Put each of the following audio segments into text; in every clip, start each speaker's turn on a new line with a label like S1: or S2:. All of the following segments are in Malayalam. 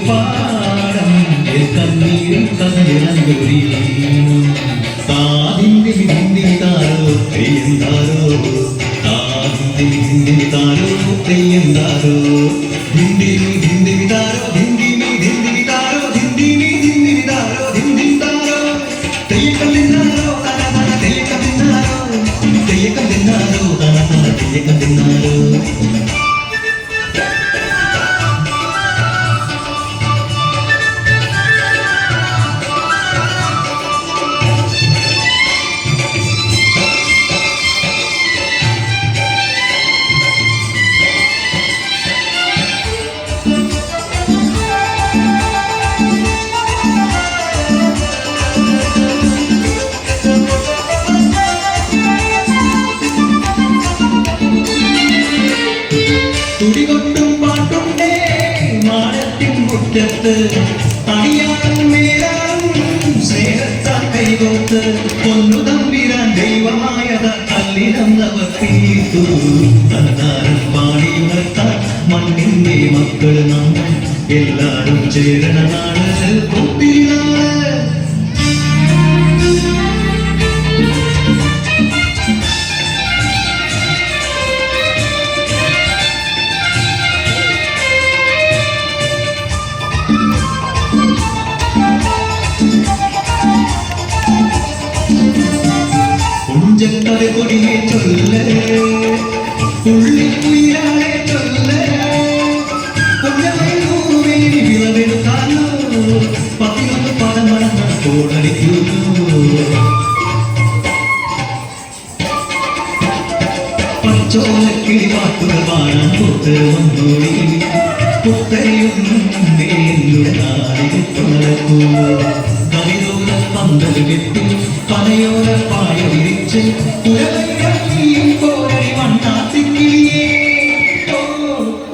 S1: പാടം കണ്ണീരിൽ കണ്ണുരി താതിന്റെ വിധിന്റെ താരോ തെയ്യന്താരോ താതിന്റെ വിധിന്റെ താരോ തെയ്യന്താരോ ഹിന്ദി ഹിന്ദി വിതാരോ ഹിന്ദി ഹിന്ദി വിതാരോ ഹിന്ദി ഹിന്ദി വിതാരോ ഹിന്ദി താരോ തെയ്യക്കം തിന്നാരോ തന തന തെയ്യക്കം തിന്നാരോ തെയ്യക്കം തിന്നാരോ തന തന തെയ്യക്കം തിന്നാരോ തുടികൊട്ടും പാട്ടുണ്ടേ മാനത്തിൻ മുറ്റത്ത് അണിയാളും മേലാളും സ്നേഹത്താൽ കൈകോത്ത് പൊന്നു തമ്പിരാൻ ദൈവമായത കല്ലിനന്നവർ തീർത്തു തന്നാലും പാടിയുണർത്താൻ മണ്ണിന്റെ മക്കൾ നമ്മൾ എല്ലാരും ചേരണ നാട് കൂട്ടിനാള് കുഞ്ചക്കഥ കൊടിയെ ചൊല്ല് ഉള്ളിക്കുയിലാളെ ചൊല്ല് കുഞ്ഞമൂറി വിളവെടുക്കാനോ 11 പദം മണന്ന കോടടിക്കുന്നു പച്ചോലക്കിളി പാട്ടുകൾ പാടാൻ പുത്ത് വന്നോടി പുത്തരിയൊന്നും നേരുടെ നാടിൽ തുണക്കൂ കവിതോല പന്തൽ കെട്ടി പനയോല പായ വിരിച്ച് പുരവൈരത്തിയും കോരടി വണ്ണാത്തിക്കിളിയേ ഓ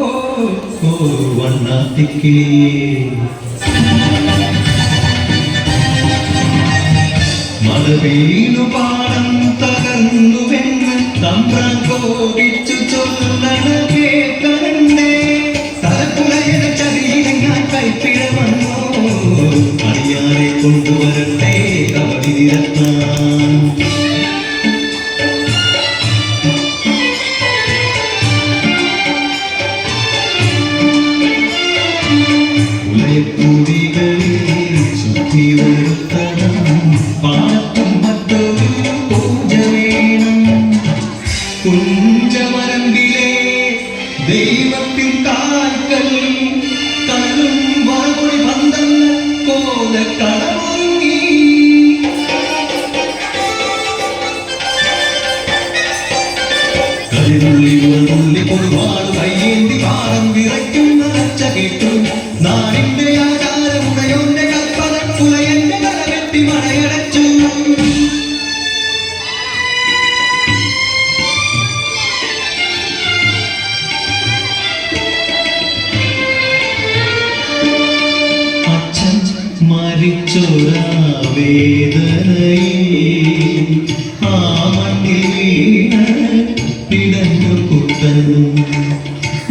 S1: ഓ ഓ വണ്ണാത്തിക്കിളിയേ മഴ വീണു പാടം തകർന്നുവെന്ന് തമ്പ്രാൻ കോപിച്ചു ചൊല്ലണ കേൾക്കണേ തലപ്പുലയന ചതിയിലെങ്ങാൻ കൈപ്പിഴ വന്നോ അറിയാതെ കൊണ്ടുവരട്ടെ കബഡി നിരത്താൻ ഉലയക്കൂടികളിൽ ശുദ്ധി വരുത്തണം പാടത്തും മറ്റൊരു പൂജ വേണം കുഞ്ചമരമ്പിലെ ദൈവത്തിൻ കാൽക്കൽ കല്ലും വളപൊടി പന്തം കോലക്കടമൊരുങ്ങി കളിനുള്ളി ഉള്ളുള്ളി ഒരുപാട് കയ്യേന്തി പാടം വിറയ്ക്കുന്ന അച്ച കേട്ടു നാടിന്റെ ആചാരമുടയോന്റെ കൽപ്പന പുലയന്റെ കരവെട്ടി മഴയടച്ചു മരിച്ചൊരാ വേദനയിൽ ആ മണ്ണിൽ വീണ പിടഞ്ഞു കുട്ടൻ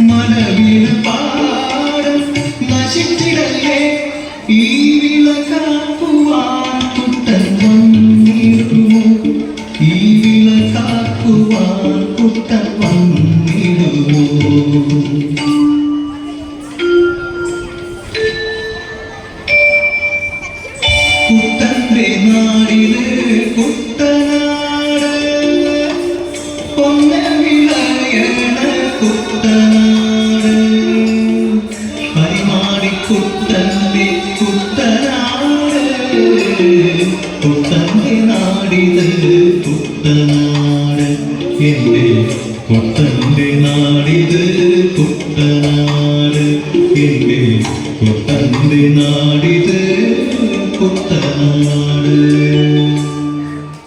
S1: മനവിൽ പാടം നശിച്ചിടല്ലേ ഈ വിള കാക്കുവാൻ കുട്ടൻ വന്നിടുമോ ഈ വിള കാക്കുവാൻ കുട്ടൻ വന്നിടുമോ കുട്ടന്റെ നാടില് കുട്ടനാട് പൊന്ന വിളയണ കുട്ടനാട് പരിമാടി കുട്ടന്റെ കുട്ടനാട് കുട്ടന്റെ നാടില് കുട്ടനാട് എന്റെ കുട്ടന്റെ നാടില് കുട്ടനാട് എന്റെ കുട്ടന്റെ നാടില് കുട്ടനാട്